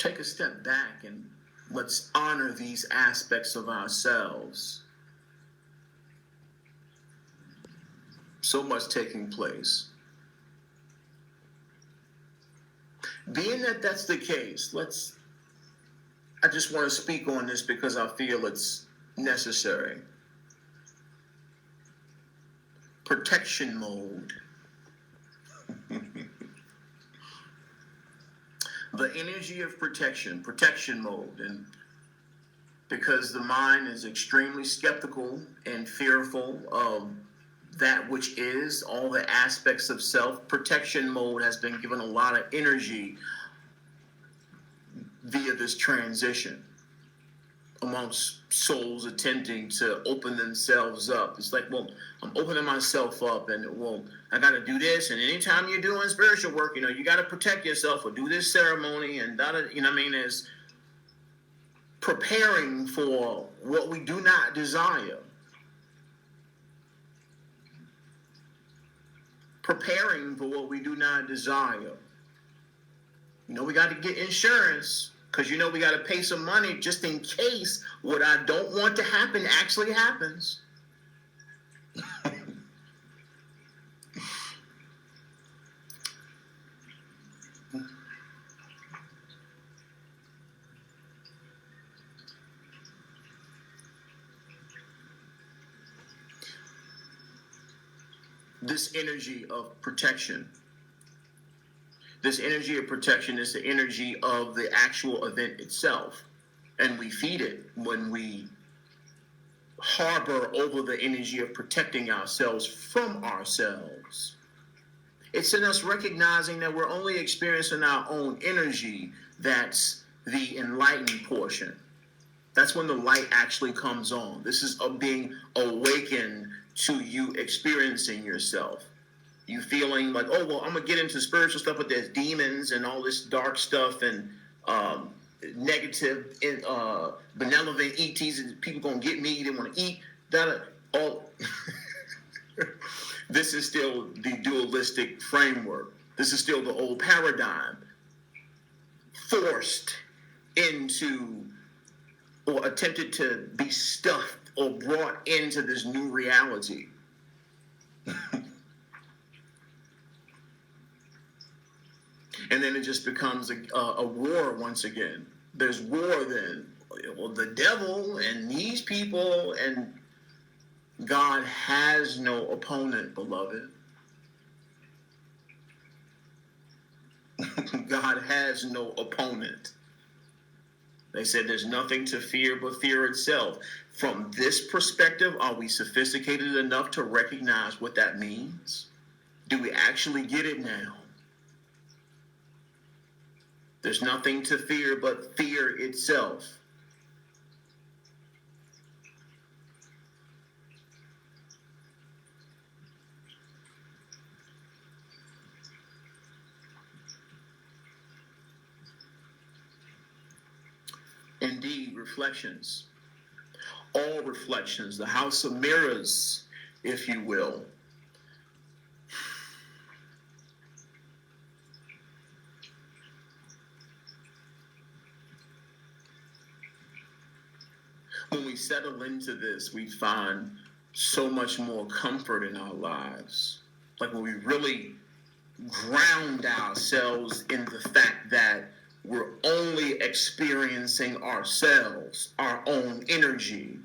take a step back and let's honor these aspects of ourselves. So much taking place. Being that that's the case, I just want to speak on this because I feel it's necessary. Protection mode. The energy of protection mode. And because the mind is extremely skeptical and fearful of that which is, all the aspects of self, protection mode has been given a lot of energy via this transition amongst souls attempting to open themselves up. It's like, well, I'm opening myself up, and well, I got to do this. And anytime you're doing spiritual work, you got to protect yourself or do this ceremony and is preparing for what we do not desire. Preparing for what we do not desire. We got to get insurance because we got to pay some money just in case what I don't want to happen actually happens. This energy of protection. This energy of protection is the energy of the actual event itself. And we feed it when we harbor over the energy of protecting ourselves from ourselves. It's in us recognizing that we're only experiencing our own energy. That's the enlightened portion. That's when the light actually comes on. This is being awakened to you experiencing yourself. You feeling like, oh, well, I'm going to get into spiritual stuff, but there's demons and all this dark stuff and negative, benevolent ETs, and people going to get me, they want to eat. This is still the dualistic framework. This is still the old paradigm. Forced into or attempted to be stuffed or brought into this new reality. And then it just becomes a war once again. There's war then. Well, the devil and these people, and God has no opponent, beloved. God has no opponent. They said there's nothing to fear but fear itself. From this perspective, are we sophisticated enough to recognize what that means? Do we actually get it now? There's nothing to fear but fear itself. Indeed, reflections. All reflections, the house of mirrors, if you will. When we settle into this, we find so much more comfort in our lives. Like when we really ground ourselves in the fact that we're only experiencing ourselves, our own energy.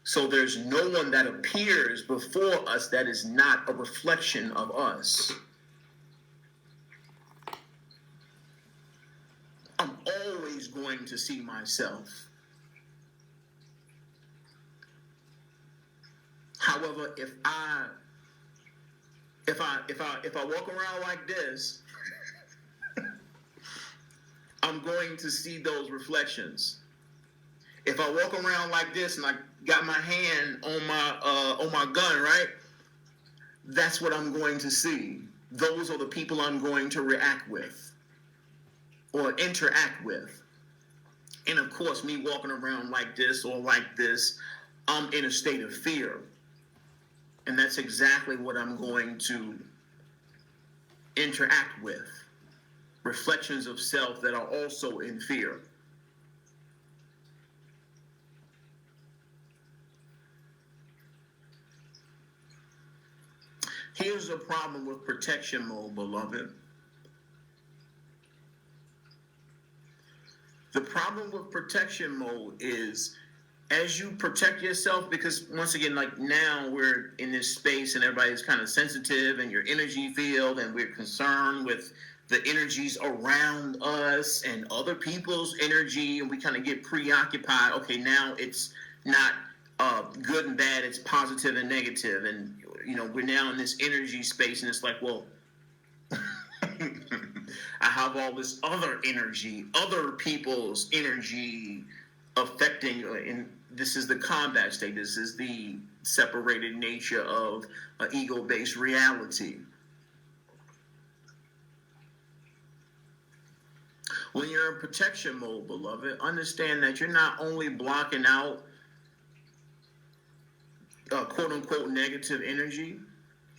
So there's no one that appears before us that is not a reflection of us. I'm always going to see myself. However, if I walk around like this, I'm going to see those reflections. If I walk around like this and I got my hand on my gun, right? That's what I'm going to see. Those are the people I'm going to react with or interact with. And of course, me walking around like this or like this, I'm in a state of fear. And that's exactly what I'm going to interact with. reflections of self that are also in fear. Here's the problem with protection mode, beloved. The problem with protection mode is as you protect yourself, because once again, like now we're in this space and everybody's kind of sensitive in your energy field, and we're concerned with the energies around us and other people's energy, and we kind of get preoccupied. Okay, now it's not good and bad, it's positive and negative, and we're now in this energy space, and it's like, well, I have all this other energy, other people's energy affecting, and this is the combat state. This is the separated nature of an ego-based reality. When you're in protection mode, beloved, understand that you're not only blocking out quote-unquote negative energy,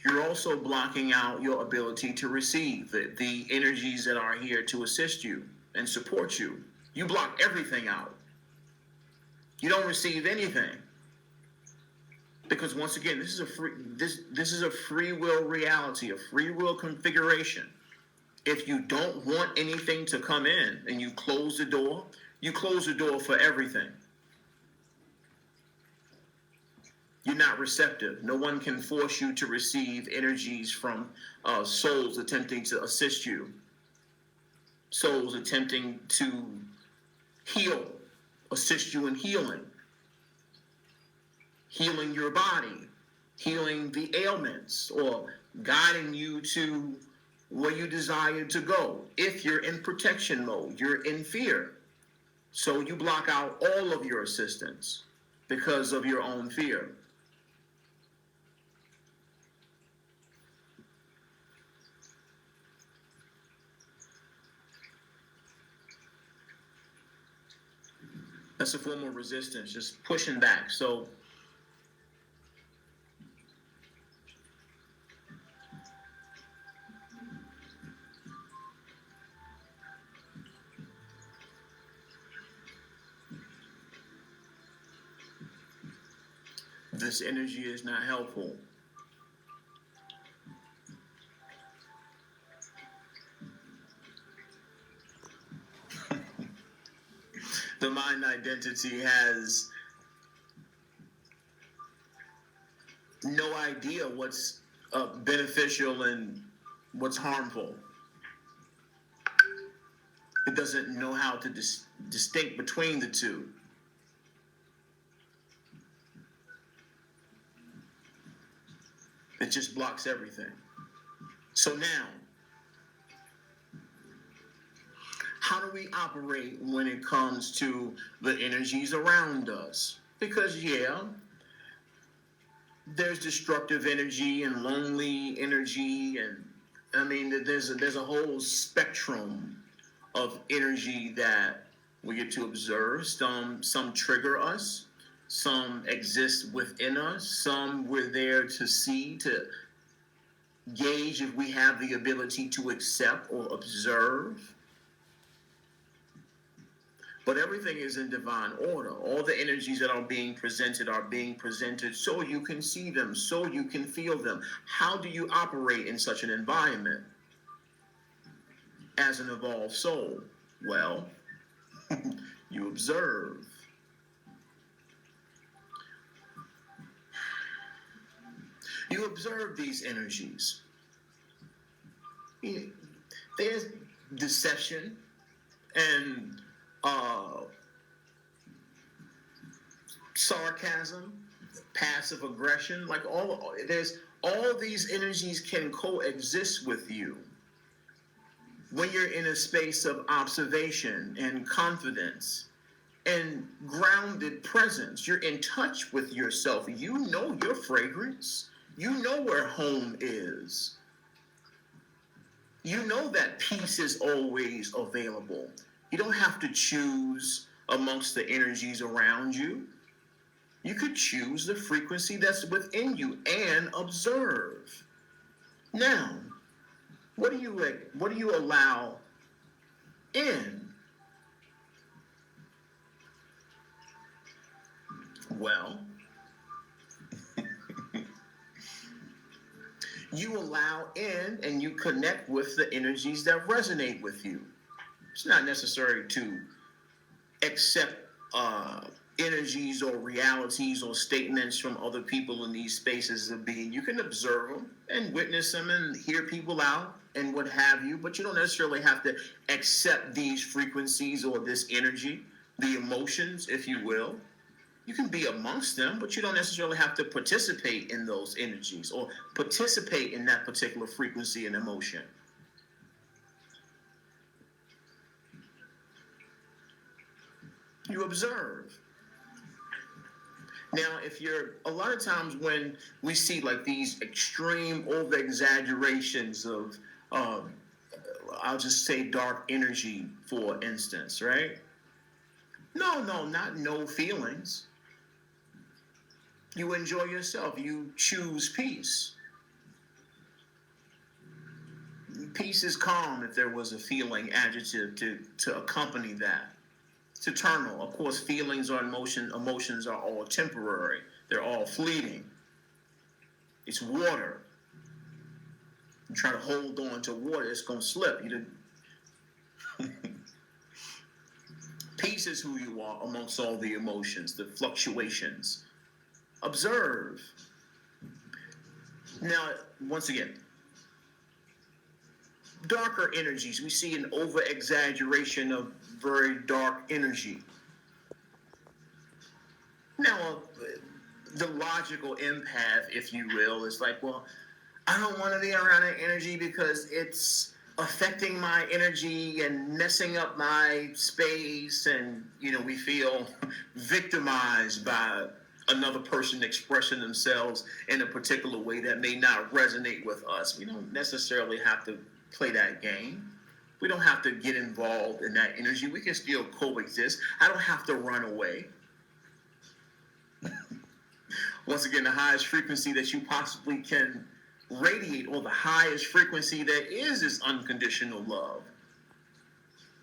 you're also blocking out your ability to receive the energies that are here to assist you and support you. You block everything out. You don't receive anything. Because once again, this is a free will reality, a free will configuration. If you don't want anything to come in and you close the door for everything. You're not receptive. No one can force you to receive energies from souls attempting to assist you. Souls attempting to heal, assist you in healing. Healing your body, healing the ailments, or guiding you to where you desire to go. If you're in protection mode, you're in fear. So you block out all of your assistance because of your own fear. That's a form of resistance, just pushing back. So this energy is not helpful. The mind identity has no idea what's beneficial and what's harmful. It doesn't know how to distinct between the two. It just blocks everything. So now, how do we operate when it comes to the energies around us? Because there's destructive energy and lonely energy, and I mean there's a whole spectrum of energy that we get to observe. Some trigger us, some exist within us, some we're there to see, to gauge if we have the ability to accept or observe. But everything is in divine order. All the energies that are being presented so you can see them, so you can feel them. How do you operate in such an environment as an evolved soul? Well, you observe. You observe these energies. There's deception and sarcasm, passive aggression, like all these energies can coexist with you when you're in a space of observation and confidence and grounded presence. You're in touch with yourself. You know your fragrance. You know where home is. You know that peace is always available. You don't have to choose amongst the energies around you. You could choose the frequency that's within you and observe. Now, what do you allow in? Well, you allow in and you connect with the energies that resonate with you. It's not necessary to accept energies or realities or statements from other people in these spaces of being. You can observe them and witness them and hear people out and what have you, but you don't necessarily have to accept these frequencies or this energy, the emotions, if you will. You can be amongst them, but you don't necessarily have to participate in those energies or participate in that particular frequency and emotion. You observe. Now, if you're, a lot of times when we see like these extreme over exaggerations of, I'll just say dark energy, for instance, right? No, not no feelings. You enjoy yourself. You choose peace. Peace is calm if there was a feeling adjective to accompany that. It's eternal. Of course, feelings or emotions are all temporary. They're all fleeting. It's water. You try to hold on to water, it's going to slip. Peace is who you are amongst all the emotions, the fluctuations. Observe. Now, once again, darker energies. We see an over-exaggeration of very dark energy. Now, the logical empath, if you will, is like, well, I don't want to be around that energy because it's affecting my energy and messing up my space. And, we feel victimized by another person expressing themselves in a particular way that may not resonate with us. We don't necessarily have to play that game. We don't have to get involved in that energy. We can still coexist. I don't have to run away. Once again, the highest frequency that you possibly can radiate, or the highest frequency that is unconditional love.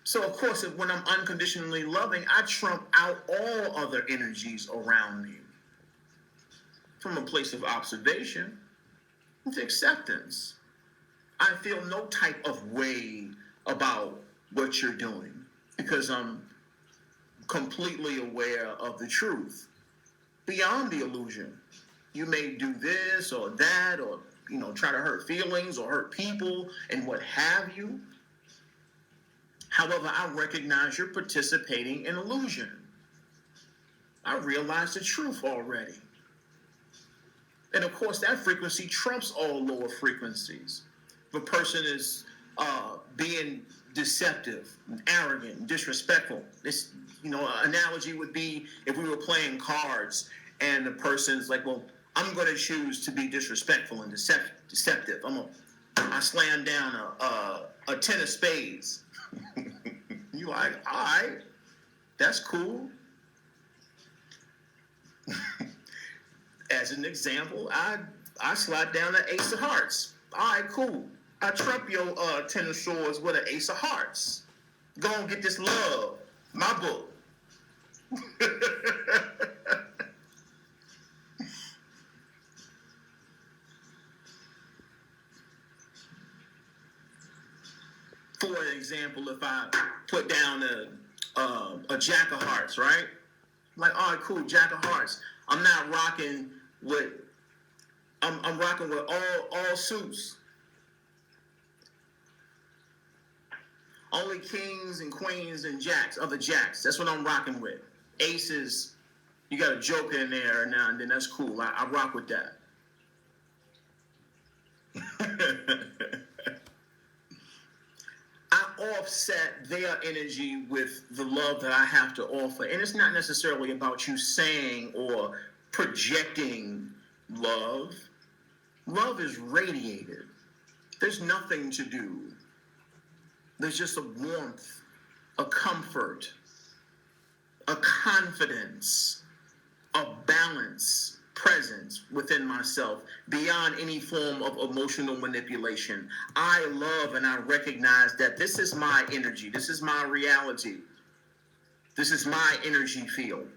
So, of course, when I'm unconditionally loving, I trump out all other energies around me. From a place of observation, it's acceptance. I feel no type of way about what you're doing because I'm completely aware of the truth beyond the illusion. You may do this or that or, try to hurt feelings or hurt people and what have you. However, I recognize you're participating in illusion. I realize the truth already. And of course, that frequency trumps all lower frequencies. If a person is being deceptive, arrogant, disrespectful, this, analogy would be if we were playing cards and the person's like, well, I'm going to choose to be disrespectful and deceptive. I slam down a 10 of spades. You like, all right, that's cool. As an example, I slide down an ace of hearts. All right, cool. I trump your 10 of swords with an ace of hearts. Go and get this love. My book. For an example, if I put down a jack of hearts, right? Like, all right, cool, jack of hearts. I'm not rocking with. I'm rocking with all suits. Only kings and queens and jacks, other jacks. That's what I'm rocking with. Aces, you got a joker in there now and then. That's cool. I rock with that. I offset their energy with the love that I have to offer. And it's not necessarily about you saying or projecting love. Love is radiated. There's nothing to do. There's just a warmth, a comfort, a confidence, a balance, presence within myself beyond any form of emotional manipulation. I love and I recognize that this is my energy. This is my reality. This is my energy field.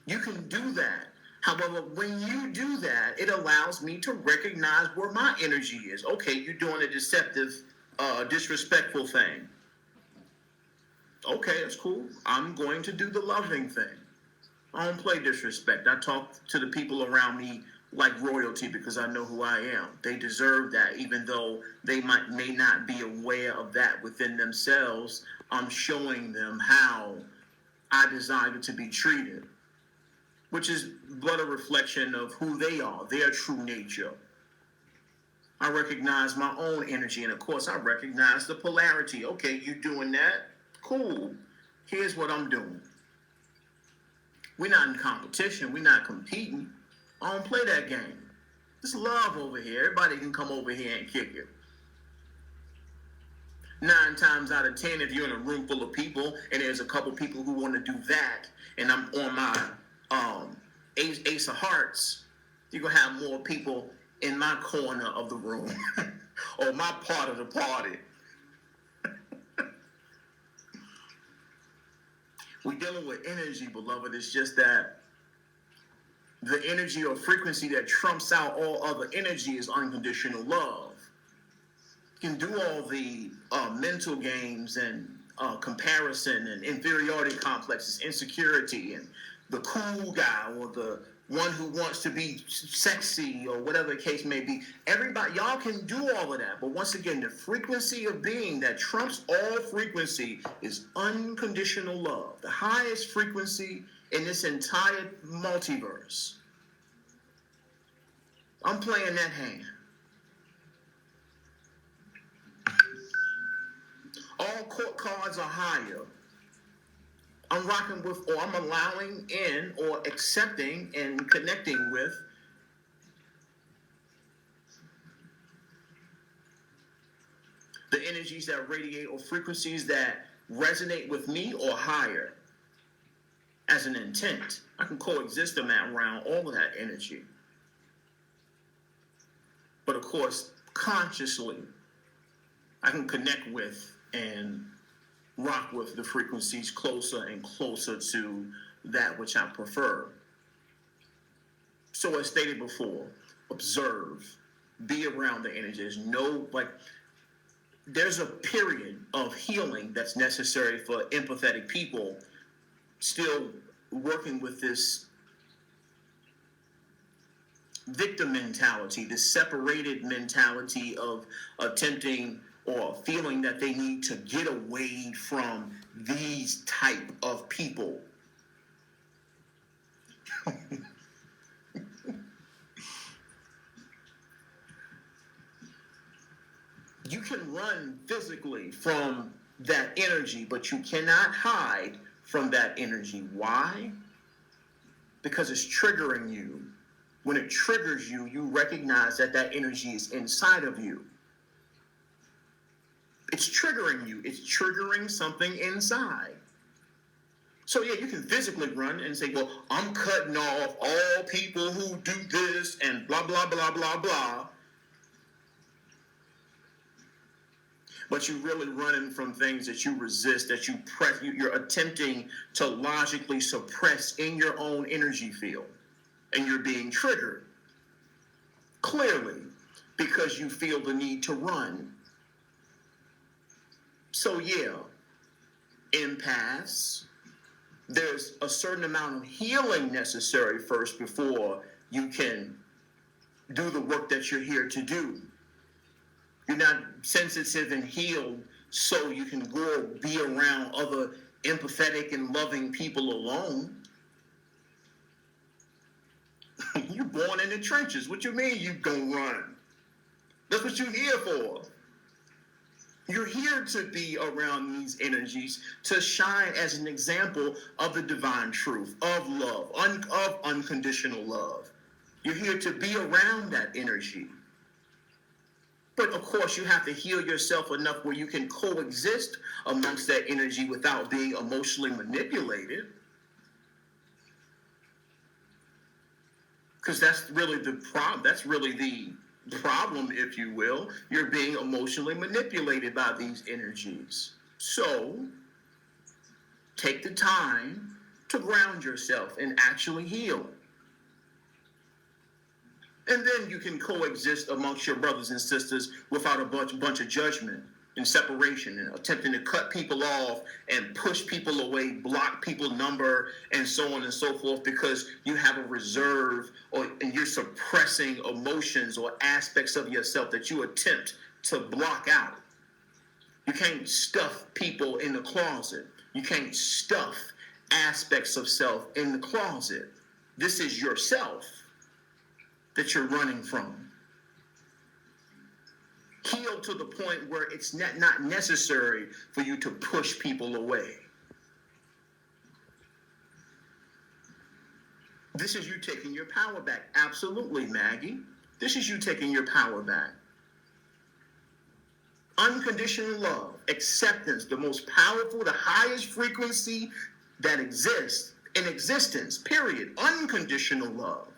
You can do that. However, when you do that, it allows me to recognize where my energy is. Okay, you're doing a deceptive, disrespectful thing. Okay, that's cool. I'm going to do the loving thing. I don't play disrespect. I talk to the people around me like royalty because I know who I am. They deserve that, even though they may not be aware of that within themselves. I'm showing them how I desire to be treated, which is but a reflection of who they are, their true nature. I recognize my own energy, and of course, I recognize the polarity. Okay, you doing that? Cool. Here's what I'm doing. We're not in competition. We're not competing. I don't play that game. It's love over here. Everybody can come over here and kick it. 9 times out of 10, if you're in a room full of people and there's a couple people who want to do that, and I'm on my ace of hearts, you're going to have more people in my corner of the room or my part of the party. We're dealing with energy, beloved. It's just that the energy or frequency that trumps out all other energy is unconditional love. You can do all the mental games and comparison and inferiority complexes, insecurity, and the cool guy or the one who wants to be sexy or whatever the case may be. Everybody, y'all can do all of that. But once again, the frequency of being that trumps all frequency is unconditional love. The highest frequency in this entire multiverse. I'm playing that hand. All court cards are higher. I'm rocking with, or I'm allowing in, or accepting and connecting with the energies that radiate or frequencies that resonate with me or higher as an intent. I can coexist around all of that energy. But of course, consciously, I can connect with and rock with the frequencies closer and closer to that which I prefer. So as stated before, observe, be around the energy. There's a period of healing that's necessary for empathetic people still working with this victim mentality, this separated mentality of attempting or feeling that they need to get away from these type of people. You can run physically from that energy, but you cannot hide from that energy. Why? Because it's triggering you. When it triggers you, you recognize that that energy is inside of you. It's triggering you. It's triggering something inside. So yeah, you can physically run and say, well, I'm cutting off all people who do this and blah, blah, blah, blah, blah. But you're really running from things that you resist, that you're attempting to logically suppress in your own energy field. And you're being triggered. Clearly, because you feel the need to run. So yeah, empaths, there's a certain amount of healing necessary first before you can do the work that you're here to do. You're not sensitive and healed so you can go be around other empathetic and loving people alone. You're born in the trenches. What you mean you gonna run? That's what you're here for. You're here to be around these energies, to shine as an example of the divine truth, of love, of unconditional love. You're here to be around that energy. But of course, you have to heal yourself enough where you can coexist amongst that energy without being emotionally manipulated. Because that's really the problem. That's really the problem, if you will. You're being emotionally manipulated by these energies. So take the time to ground yourself and actually heal. And then you can coexist amongst your brothers and sisters without a bunch of judgment and separation and attempting to cut people off and push people away, block people number, and so on and so forth, because you have a reserve and you're suppressing emotions or aspects of yourself that you attempt to block out. You can't stuff people in the closet. You can't stuff aspects of self in the closet. This is yourself that you're running from. Heal to the point where it's not necessary for you to push people away. This is you taking your power back. Absolutely, Maggie. This is you taking your power back. Unconditional love, acceptance, the most powerful, the highest frequency that exists in existence, period. Unconditional love.